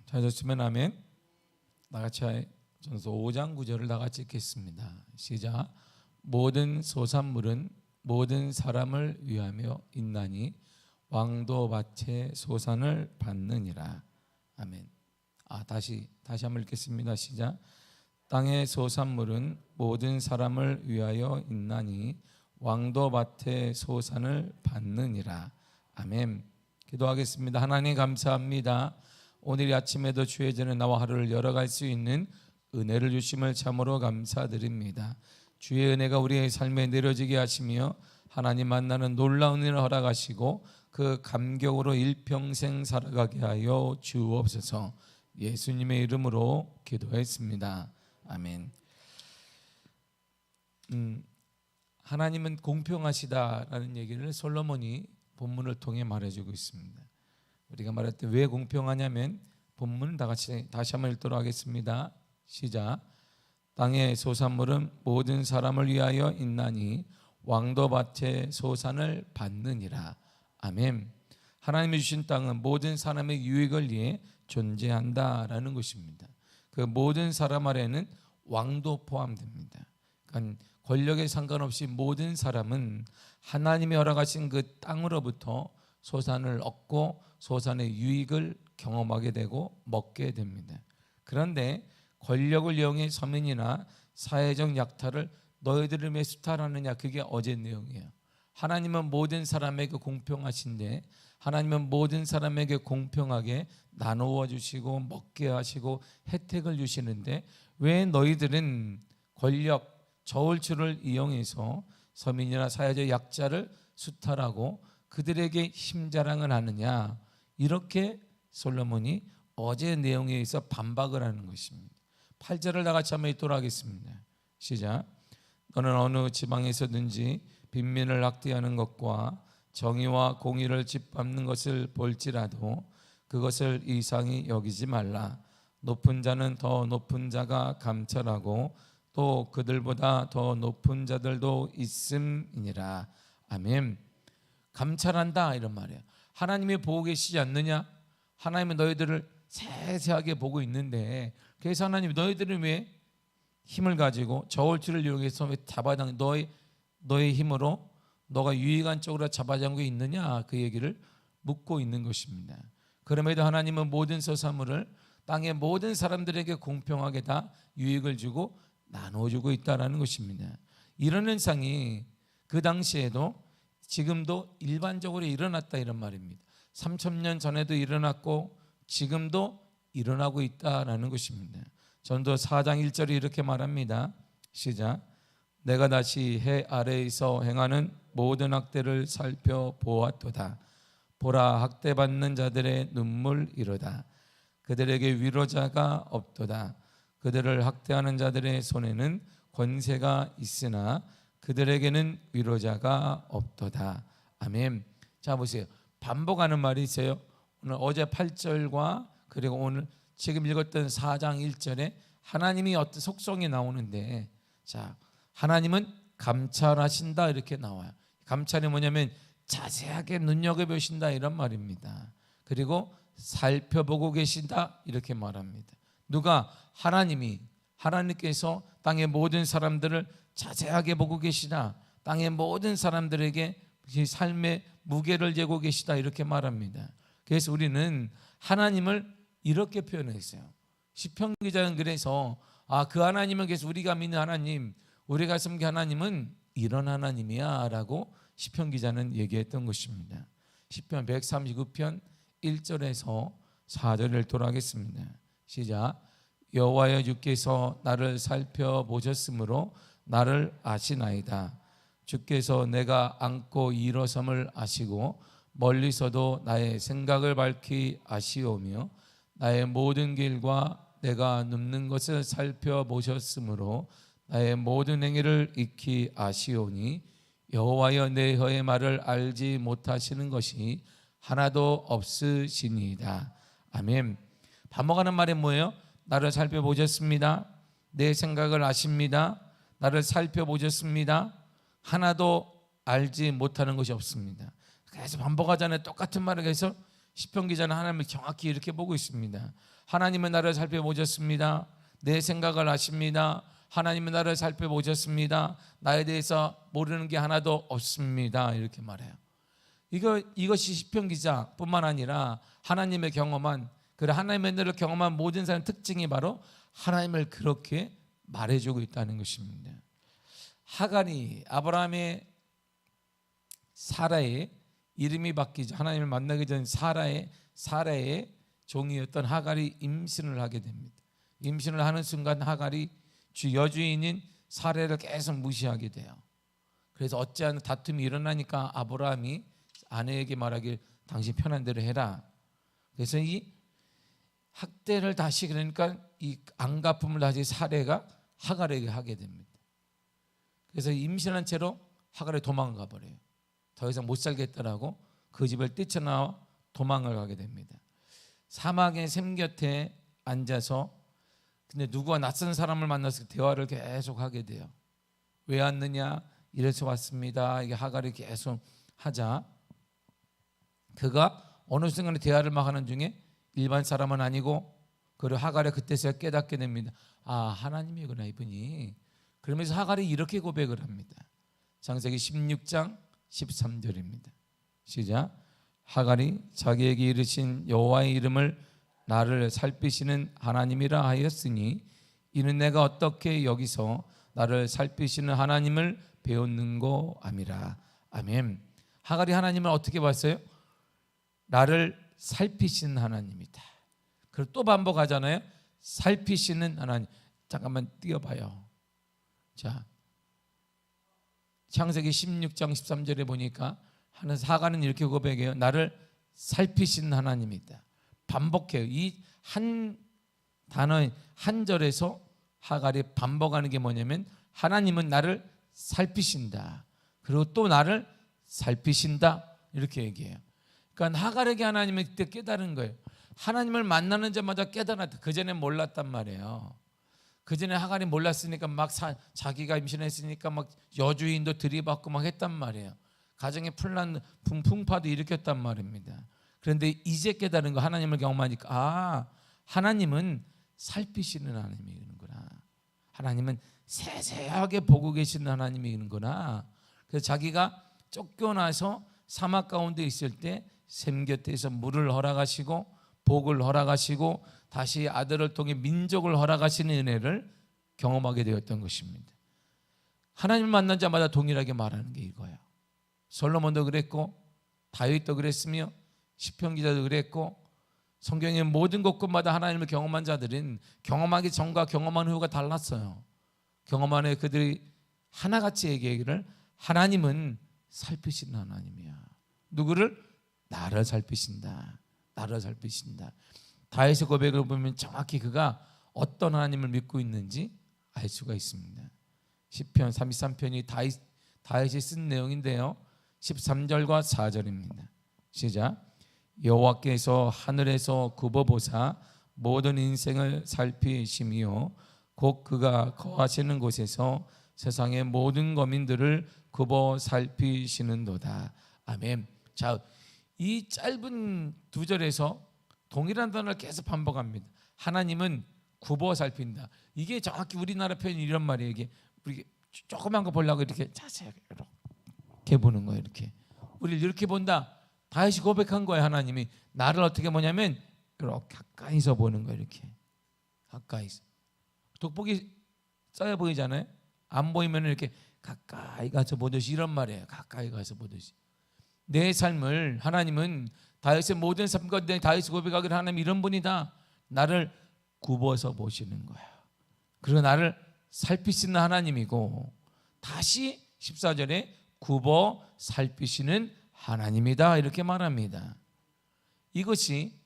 찾았으면 아멘. 나같이 전서 5장 9절을 나같이 읽겠습니다. 시작. 모든 소산물은 모든 사람을 위하며 있나니 왕도 밭의 소산을 받느니라. 아멘. 다시 한번 읽겠습니다. 시작. 땅의 소산물은 모든 사람을 위하여 있나니 왕도 밭의 소산을 받느니라. 아멘. 기도하겠습니다. 하나님 감사합니다. 오늘 아침에도 주의 전에 나와 하루를 열어갈 수 있는 은혜를 주심을 참으로 감사드립니다. 주의 은혜가 우리의 삶에 내려지게 하시며 하나님 만나는 놀라운 은혜를 허락하시고 그 감격으로 일평생 살아가게 하여 주옵소서. 예수님의 이름으로 기도했습니다. 아멘. 하나님은 공평하시다라는 얘기를 솔로몬이 본문을 통해 말해주고 있습니다. 우리가 말할 때 왜 공평하냐면 본문 다시 한번 읽도록 하겠습니다. 시작. 땅의 소산물은 모든 사람을 위하여 있나니 왕도 밭의 소산을 받느니라. 아멘. 하나님이 주신 땅은 모든 사람의 유익을 위해 존재한다라는 것입니다. 그 모든 사람 아래는 왕도 포함됩니다. 그러니까 권력에 상관없이 모든 사람은 하나님이 허락하신 그 땅으로부터 소산을 얻고 소산의 유익을 경험하게 되고 먹게 됩니다. 그런데 권력을 이용해 서민이나 사회적 약탈을 너희들을 왜 수탈하느냐, 그게 어제 내용이에요. 하나님은 모든 사람에게 공평하신데 하나님은 모든 사람에게 공평하게 나누어 주시고 먹게 하시고 혜택을 주시는데 왜 너희들은 권력, 저울추를 이용해서 서민이나 사회적 약자를 수탈하고 그들에게 힘자랑을 하느냐, 이렇게 솔로몬이 어제 내용에 의해서 반박을 하는 것입니다. 8절을 다 같이 한번 읽도록 하겠습니다. 시작. 너는 어느 지방에서든지 빈민을 학대하는 것과 정의와 공의를 짓밟는 것을 볼지라도 그것을 이상히 여기지 말라. 높은 자는 더 높은 자가 감찰하고 또 그들보다 더 높은 자들도 있음이니라. 아멘. 감찰한다 이런 말이에요. 하나님이 보고 계시지 않느냐? 하나님은 너희들을 세세하게 보고 있는데, 그래서 하나님이 너희들은 왜 힘을 가지고 저울추를 이용해서 왜 잡아당 너의 힘으로 너가 유익한 쪽으로 잡아당기고 있느냐, 그 얘기를 묻고 있는 것입니다. 그럼에도 하나님은 모든 소산물을 땅의 모든 사람들에게 공평하게 다 유익을 주고 나눠주고 있다는 것입니다. 이런 현상이 그 당시에도 지금도 일반적으로 일어났다 이런 말입니다. 3000년 전에도 일어났고 지금도 일어나고 있다라는 것입니다. 전도 4장 1절이 이렇게 말합니다. 시작. 내가 다시 해 아래에서 행하는 모든 학대를 살펴보았도다. 보라, 학대받는 자들의 눈물이로다. 그들에게 위로자가 없도다. 그들을 학대하는 자들의 손에는 권세가 있으나 그들에게는 위로자가 없도다. 아멘. 자 보세요. 반복하는 말이 있어요. 오늘 어제 8절과 그리고 오늘 지금 읽었던 4장 1절에 하나님이 어떤 속성이 나오는데, 자, 하나님은 감찰하신다 이렇게 나와요. 감찰이 뭐냐면 자세하게 눈여겨보신다 이런 말입니다. 그리고 살펴보고 계신다 이렇게 말합니다. 누가? 하나님께서 땅의 모든 사람들을 자세하게 보고 계시다. 땅의 모든 사람들에게 삶의 무게를 재고 계시다 이렇게 말합니다. 그래서 우리는 하나님을 이렇게 표현했어요. 시편 기자는 그래서 그 하나님은, 그래서 우리가 믿는 하나님, 우리가 섬기는 하나님은 이런 하나님이야 라고 시편 기자는 얘기했던 것입니다. 시편 139편 1절에서 4절을 돌아가겠습니다. 시작. 여호와여, 주께서 나를 살펴보셨으므로 나를 아시나이다. 주께서 내가 앉고 일어섬을 아시고 멀리서도 나의 생각을 밝히 아시오며 나의 모든 길과 내가 눕는 것을 살펴보셨으므로 나의 모든 행위를 익히 아시오니 여호와여, 내 혀의 말을 알지 못하시는 것이 하나도 없으시니이다. 아멘. 반복하는 말이 뭐예요? 나를 살펴보셨습니다. 내 생각을 아십니다. 나를 살펴보셨습니다. 하나도 알지 못하는 것이 없습니다. 그래서 반복하잖아요. 똑같은 말을 해서 시편 기자는 하나님을 정확히 이렇게 보고 있습니다. 하나님은 나를 살펴보셨습니다. 내 생각을 아십니다. 하나님은 나를 살펴보셨습니다. 나에 대해서 모르는 게 하나도 없습니다. 이렇게 말해요. 이것이 시편 기자뿐만 아니라 하나님의 경험한, 그래 하나님의 은혜를 경험한 모든 사람의 특징이 바로 하나님을 그렇게 말해주고 있다는 것입니다. 하갈이 아브라함의 사라의 이름이 바뀌죠. 하나님을 만나기 전 사라의 종이었던 하갈이 임신을 하게 됩니다. 임신을 하는 순간 하갈이 여주인인 사라를 계속 무시하게 돼요. 그래서 어찌하는 다툼이 일어나니까 아브라함이 아내에게 말하길 당신 편한 대로 해라. 그래서 이 학대를 다시, 그러니까 이 안갚음을 다시 사라가 하갈에게 하게 됩니다. 그래서 임신한 채로 하갈이 도망가 버려요. 더 이상 못 살겠다라고 그 집을 뛰쳐나와 도망을 가게 됩니다. 사막의 샘 곁에 앉아서, 근데 누구와 낯선 사람을 만나서 대화를 계속 하게 돼요. 왜 왔느냐? 이래서 왔습니다. 이게 하갈이 계속 하자, 그가 어느 순간에 대화를 막 하는 중에 일반 사람은 아니고, 그리고 하갈이 그때서야 깨닫게 됩니다. 아, 하나님이구나 이분이. 그러면서 하갈이 이렇게 고백을 합니다. 창세기 16장 13절입니다. 시작. 하갈이 자기에게 이르신 여호와의 이름을 나를 살피시는 하나님이라 하였으니 이는 내가 어떻게 여기서 나를 살피시는 하나님을 배웠는고 아미라. 아멘. 하갈이 하나님을 어떻게 봤어요? 나를 살피시는 하나님이다. 그리고 또 반복하잖아요. 살피시는 하나님. 잠깐만 띄워봐요. 자, 창세기 16장 13절에 보니까 하갈은 이렇게 고백해요. 나를 살피시는 하나님이다. 반복해요. 이 한 단어 한 절에서 하갈이 반복하는 게 뭐냐면 하나님은 나를 살피신다. 그리고 또 나를 살피신다. 이렇게 얘기해요. 그러니까 하갈에게 하나님은 그때 깨달은 거예요. 하나님을 만나는 자마다 깨달았다. 그전에 몰랐단 말이에요. 그전에 하갈이 몰랐으니까 막 자기가 임신했으니까 막 여주인도 들이받고 막 했단 말이에요. 가정에 풍파도 일으켰단 말입니다. 그런데 이제 깨달은 거, 하나님을 경험하니까 아, 하나님은 살피시는 하나님이구나. 하나님은 세세하게 보고 계시는 하나님이구나. 그래서 자기가 쫓겨나서 사막 가운데 있을 때 샘 곁에서 물을 허락하시고 복을 허락하시고 다시 아들을 통해 민족을 허락하시는 은혜를 경험하게 되었던 것입니다. 하나님을 만난 자마다 동일하게 말하는 게 이거예요. 솔로몬도 그랬고 다윗도 그랬으며 시편 기자도 그랬고 성경의 모든 곳곳마다 하나님을 경험한 자들은 경험하기 전과 경험한 후가 달랐어요. 경험한 후에 그들이 하나같이 얘기하기를 하나님은 살피시는 하나님이야. 누구를? 나를 살피신다. 나를 살피신다. 다윗의 고백을 보면 정확히 그가 어떤 하나님을 믿고 있는지 알 수가 있습니다. 시편 33편이 다윗이 쓴 내용인데요. 13절과 4절입니다. 시작. 여호와께서 하늘에서 굽어보사 모든 인생을 살피시며 곧 그가 거하시는 곳에서 세상의 모든 거민들을 굽어 살피시는도다. 아멘. 자, 이 짧은 두 절에서 동일한 단어를 계속 반복합니다. 하나님은 굽어 살핀다. 이게 정확히 우리나라 표현이 이런 말이에요. 이게 우리 조그만 거 보려고 이렇게 자세히 이렇게 보는 거예요. 이렇게 우리를 이렇게 본다. 다시 고백한 거예요. 하나님이 나를 어떻게 보냐면 이렇게 가까이서 보는 거예요. 이렇게 가까이서. 돋보기 쌓여 보이잖아요. 안 보이면 이렇게 가까이 가서 보듯이, 이런 말이에요. 가까이 가서 보듯이. 내 삶을 하나님은 다윗의 모든 삶 가운데 다윗이 고백하기를 하나님 이런 분이다. 나를 굽어서 보시는 거야. 그리고 나를 살피시는 하나님이고, 다시 14절에 굽어 살피시는 하나님이다 이렇게 말합니다. 이것이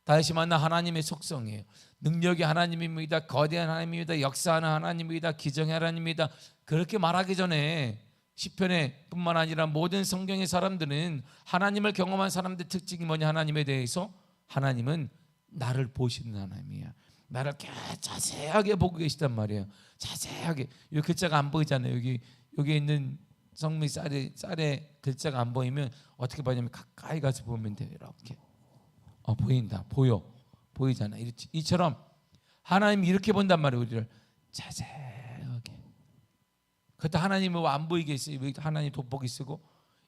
다윗이 만난 하나님의 속성이에요. 능력이 하나님입니다. 거대한 하나님입니다. 역사하는 하나님입니다. 기정의 하나님입니다. 그렇게 말하기 전에 시편에 뿐만 아니라 모든 성경의 사람들은 하나님을 경험한 사람들의 특징이 뭐냐, 하나님에 대해서 하나님은 나를 보시는 하나님이야. 나를 자세하게 보고 계시단 말이에요. 자세하게. 이 글자가 안 보이잖아요. 여기 있는 성미 쌀에 글자가 안 보이면 어떻게 보냐면 가까이 가서 보면 돼요. 이렇게 보인다. 보이잖아. 이처럼 하나님이 이렇게 본단 말이에요. 우리를 자세하게. 그때 하나님은 안 보이게 있어요. 하나님 돋보기 쓰고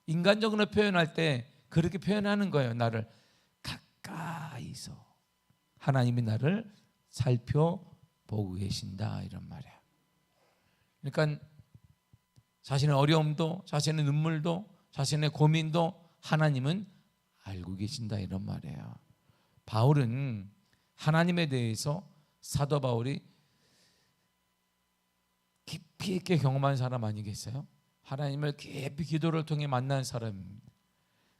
인간적으로 표현할 때 그렇게 표현하는 거예요. 나를 가까이서 하나님이 나를 살펴보고 계신다 이런 말이야. 그러니까 자신의 어려움도, 자신의 눈물도, 자신의 고민도 하나님은 알고 계신다 이런 말이에요. 바울은 하나님에 대해서, 사도 바울이 깊이 있게 경험한 사람 아니겠어요? 하나님을 깊이 기도를 통해 만난 사람입니다.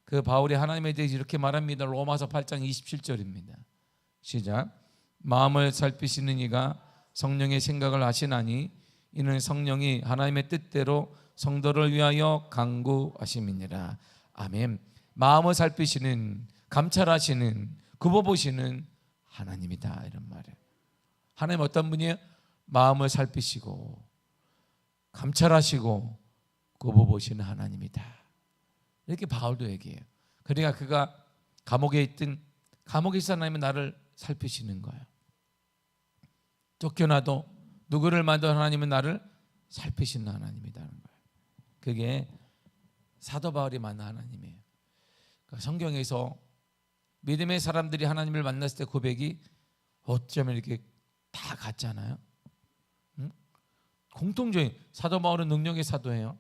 그 바울이 하나님에 대해서 이렇게 말합니다. 로마서 8장 27절입니다. 시작. 마음을 살피시는 이가 성령의 생각을 아시나니 이는 성령이 하나님의 뜻대로 성도를 위하여 간구하심이니라. 아멘. 마음을 살피시는, 감찰하시는, 굽어보시는 하나님이다 이런 말이에요. 하나님 어떤 분이에요? 마음을 살피시고 감찰하시고 굽어보시는 하나님이다. 이렇게 바울도 얘기해요. 그러니까 그가 감옥에 있든 감옥에 있어 하나님은 나를 살피시는 거예요. 쫓겨나도 누구를 만든 하나님은 나를 살피시는 하나님이라는 거예요. 그게 사도 바울이 만난 하나님이에요. 그러니까 성경에서 믿음의 사람들이 하나님을 만났을 때 고백이 어쩌면 이렇게 다 같잖아요. 응? 공통적인, 사도 바울은 능력의 사도예요.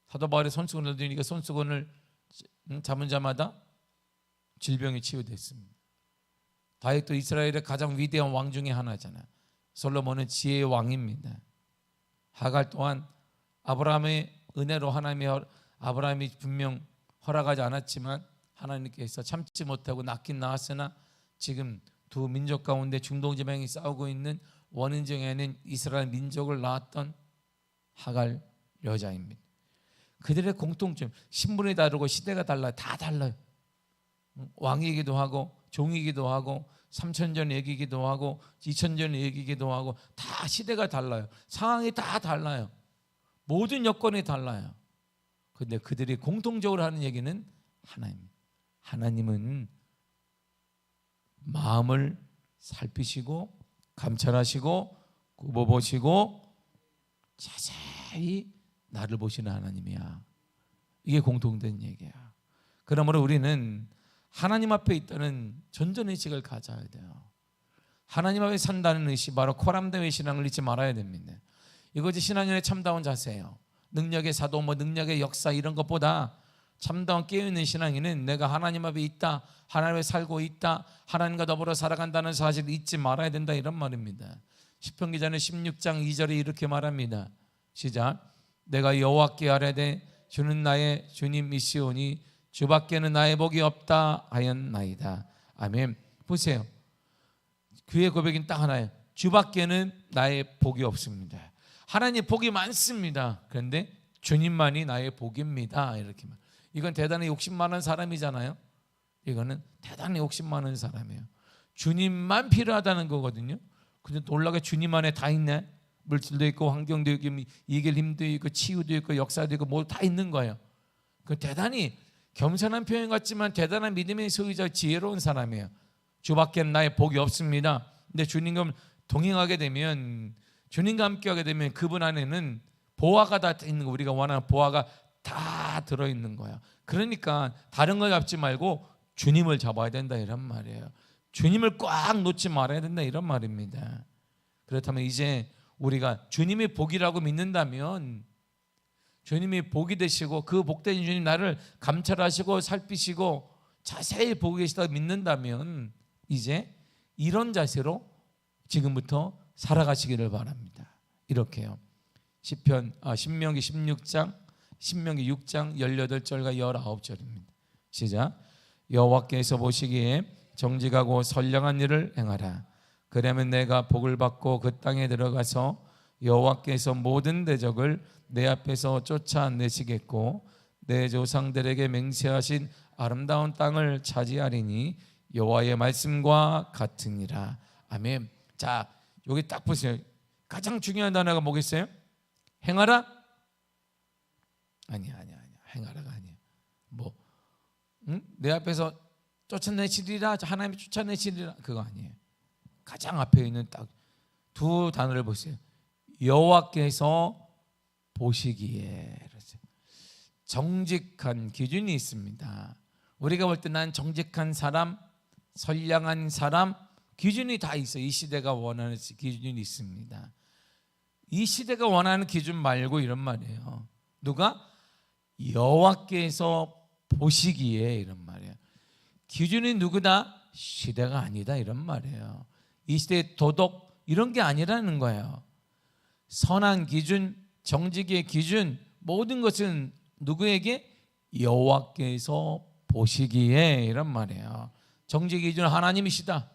사도 바울의 손수건을 얻으니까 손수건을 잡은 자마다 질병이 치유됐습니다. 다윗도 이스라엘의 가장 위대한 왕 중에 하나잖아요. 솔로몬은 지혜의 왕입니다. 하갈 또한 아브라함의 은혜로 아브라함이 분명 허락하지 않았지만 하나님께서 참지 못하고 낳긴 낳았으나 지금 두 민족 가운데 중동 지방이 싸우고 있는 원인 중에 하나는 이스라엘 민족을 낳았던 하갈 여자입니다. 그들의 공통점, 신분이 다르고 시대가 달라요. 다 달라요. 왕이기도 하고 종이기도 하고 3,000년 얘기기도 하고 2,000년 얘기기도 하고 다 시대가 달라요. 상황이 다 달라요. 모든 여건이 달라요. 그런데 그들이 공통적으로 하는 얘기는 하나님은 마음을 살피시고 감찰하시고 굽어보시고 자세히 나를 보시는 하나님이야. 이게 공통된 얘기야. 그러므로 우리는 하나님 앞에 있다는 전전의식을 가져야 돼요. 하나님 앞에 산다는 의식, 바로 코람데의 신앙을 잊지 말아야 됩니다. 이것이 신앙인의 참다운 자세예요. 능력의 사도, 능력의 역사 이런 것보다 참다운 깨어있는 신앙인은 내가 하나님 앞에 있다, 하나님 앞에 살고 있다, 하나님과 더불어 살아간다는 사실을 잊지 말아야 된다 이런 말입니다. 시편 기자는 16장 2절에 이렇게 말합니다. 시작. 내가 여호와께 아뢰되 주는 나의 주님이시오니 주밖에는 나의 복이 없다 하였나이다. 아멘. 보세요. 그의 고백은 딱 하나예요. 주밖에는 나의 복이 없습니다. 하나님 복이 많습니다. 그런데 주님만이 나의 복입니다. 이렇게 말. 이건 대단히 욕심 많은 사람이잖아요. 이거는 대단히 욕심 많은 사람이에요. 주님만 필요하다는 거거든요. 근데 놀라게 주님 안에 다 있네. 물질도 있고 환경도 있고 이길 힘도 있고 치유도 있고 역사도 있고 뭐 다 있는 거예요. 그 대단히 겸손한 표현 같지만 대단한 믿음의 소유자, 지혜로운 사람이에요. 주밖에는 나의 복이 없습니다. 근데 주님과 동행하게 되면, 주님과 함께하게 되면 그분 안에는 보화가 다 있는 거, 우리가 원하는 보화가 다 들어있는 거야. 그러니까 다른 걸 잡지 말고 주님을 잡아야 된다 이런 말이에요. 주님을 꽉 놓지 말아야 된다 이런 말입니다. 그렇다면 이제 우리가 주님의 복이라고 믿는다면, 주님이 복이 되시고 그 복된 주님 나를 감찰하시고 살피시고 자세히 보고 계시다고 믿는다면 이제 이런 자세로 지금부터 살아가시기를 바랍니다. 이렇게요. 신명기 16장, 신명기 6장 18절과 19절입니다. 시작. 여호와께서 보시기에 정직하고 선량한 일을 행하라. 그러면 내가 복을 받고 그 땅에 들어가서 여호와께서 모든 대적을 내 앞에서 쫓아내시겠고 내 조상들에게 맹세하신 아름다운 땅을 차지하리니 여호와의 말씀과 같으니라. 아멘. 자, 여기 딱 보세요. 가장 중요한 단어가 뭐겠어요? 행하라? 아니야. 행하라가 아니야. 내 앞에서 쫓아내시리라, 하나님이 쫓아내시리라, 그거 아니에요. 가장 앞에 있는 딱 두 단어를 보세요. 여호와께서 보시기에. 정직한 기준이 있습니다. 우리가 볼 때 난 정직한 사람, 선량한 사람, 기준이 다 있어요. 이 시대가 원하는 기준이 있습니다. 이 시대가 원하는 기준 말고 이런 말이에요. 누가? 여호와께서 보시기에, 이런 말이에요. 기준이 누구다? 시대가 아니다, 이런 말이에요. 이 시대의 도덕 이런 게 아니라는 거예요. 선한 기준, 정직의 기준, 모든 것은 누구에게? 여호와께서 보시기에, 이런 말이에요. 정직의 기준은 하나님이시다.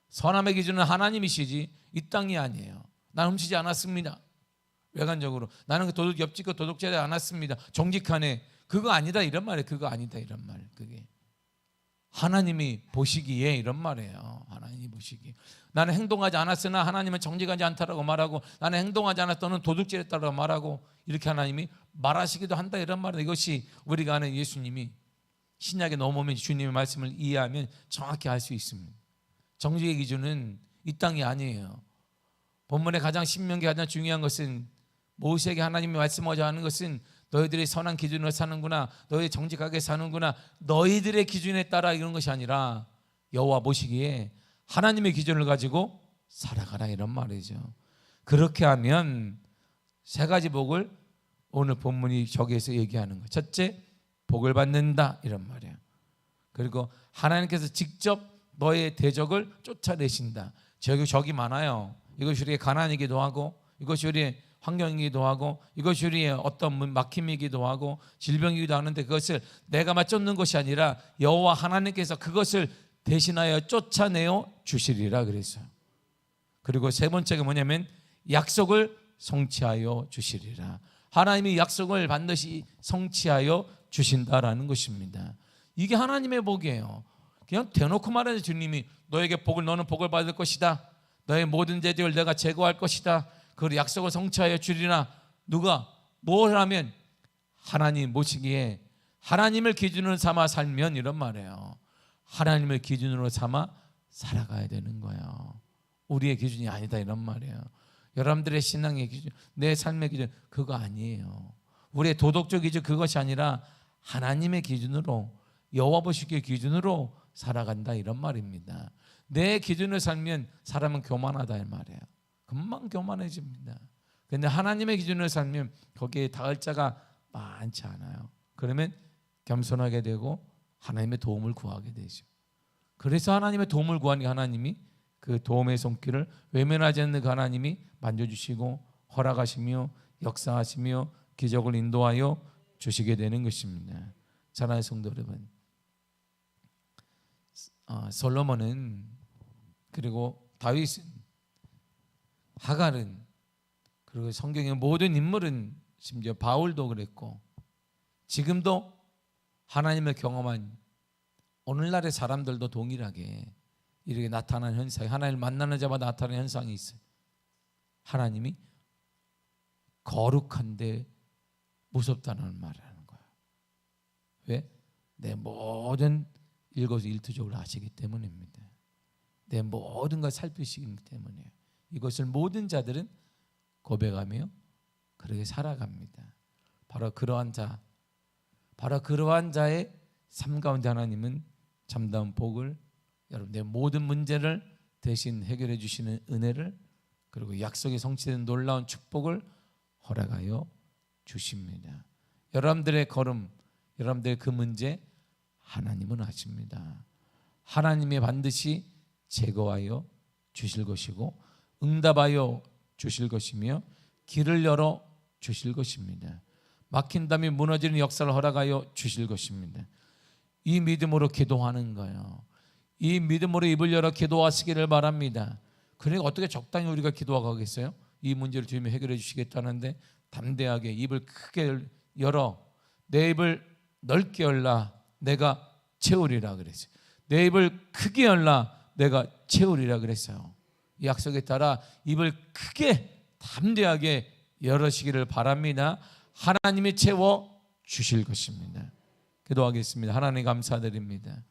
선함의 기준은 하나님이시지 이 땅이 아니에요. 난 훔치지 않았습니다. 외관적으로 나는 도둑 옆집 거 도둑질하지 않았습니다. 정직하네. 그거 아니다, 이런 말이에요. 그거 아니다, 이런 말. 그게 하나님이 보시기에, 이런 말이에요. 하나님이 보시기에. 나는 행동하지 않았으나 하나님은 정직하지 않다라고 말하고, 나는 행동하지 않았더는 도둑질했다라고 말하고, 이렇게 하나님이 말하시기도 한다, 이런 말이에요. 이것이 우리가 아는 예수님이 신약에 넘어오면 주님의 말씀을 이해하면 정확히 알 수 있습니다. 정직의 기준은 이 땅이 아니에요. 본문의 가장 신명기 가장 중요한 것은 모세에게 하나님이 말씀하자 하는 것은 너희들이 선한 기준으로 사는구나, 너희 정직하게 사는구나, 너희들의 기준에 따라 이런 것이 아니라 여호와 보시기에 하나님의 기준을 가지고 살아가라, 이런 말이죠. 그렇게 하면 세 가지 복을 오늘 본문이 저기에서 얘기하는 거예요. 첫째, 복을 받는다, 이런 말이에요. 그리고 하나님께서 직접 너의 대적을 쫓아내신다. 적이 많아요. 이것이 우리의 가난이기도 하고, 이것이 우리의 환경이기도 하고, 이것이 우리의 어떤 막힘이기도 하고 질병이기도 하는데, 그것을 내가 맞쫓는 것이 아니라 여호와 하나님께서 그것을 대신하여 쫓아내어 주시리라 그랬어요. 그리고 세 번째가 뭐냐면 약속을 성취하여 주시리라. 하나님이 약속을 반드시 성취하여 주신다라는 것입니다. 이게 하나님의 복이에요. 그냥 대놓고 말하는 주님이 너에게 너는 복을 받을 것이다, 너의 모든 죄를 내가 제거할 것이다, 그 약속을 성취하여 주리라. 누가 뭘 하면? 하나님 모시기에 하나님을 기준으로 삼아 살면, 이런 말이에요. 하나님을 기준으로 삼아 살아가야 되는 거예요. 우리의 기준이 아니다, 이런 말이에요. 여러분들의 신앙의 기준, 내 삶의 기준, 그거 아니에요. 우리의 도덕적 기준, 그것이 아니라 하나님의 기준으로, 여호와 보시기의 기준으로 살아간다, 이런 말입니다. 내 기준을 살면 사람은 교만하다, 이 말이에요. 금방 교만해집니다. 그런데 하나님의 기준을 살면 거기에 닿을 자가 많지 않아요. 그러면 겸손하게 되고 하나님의 도움을 구하게 되죠. 그래서 하나님의 도움을 구하니 하나님이 그 도움의 손길을 외면하지 않는 그 하나님이 만져주시고 허락하시며 역사하시며 기적을 인도하여 주시게 되는 것입니다. 사랑하는 성도 여러분, 솔로몬은, 그리고 다윗은, 하갈은, 그리고 성경의 모든 인물은, 심지어 바울도 그랬고 지금도 하나님을 경험한 오늘날의 사람들도 동일하게 이렇게 나타나는 현상이, 하나님을 만나는 자마다 나타나는 현상이 있어요. 하나님이 거룩한데 무섭다는 말을 하는 거예요. 왜? 내 모든 일거수일투족을 아시기 때문입니다. 내 모든 걸 살피시기 때문이에요. 이것을 모든 자들은 고백하며 그렇게 살아갑니다. 바로 그러한 자의 삶 가운데 하나님은 참다운 복을, 여러분의 모든 문제를 대신 해결해 주시는 은혜를, 그리고 약속이 성취된 놀라운 축복을 허락하여 주십니다. 여러분들의 걸음, 여러분들의 그 문제 하나님은 아십니다. 하나님이 반드시 제거하여 주실 것이고 응답하여 주실 것이며 길을 열어 주실 것입니다. 막힌 담이 무너지는 역사를 허락하여 주실 것입니다. 이 믿음으로 기도하는 거예요. 이 믿음으로 입을 열어 기도하시기를 바랍니다. 그러니까 어떻게 적당히 우리가 기도하겠어요? 이 문제를 주님이 해결해 주시겠다는데 담대하게 입을 크게 열어, 내 입을 넓게 열라 내가 채우리라 그랬어요. 내 입을 크게 열라 내가 채우리라 그랬어요. 이 약속에 따라 입을 크게 담대하게 열으시기를 바랍니다. 하나님이 채워 주실 것입니다. 기도하겠습니다. 하나님 감사드립니다.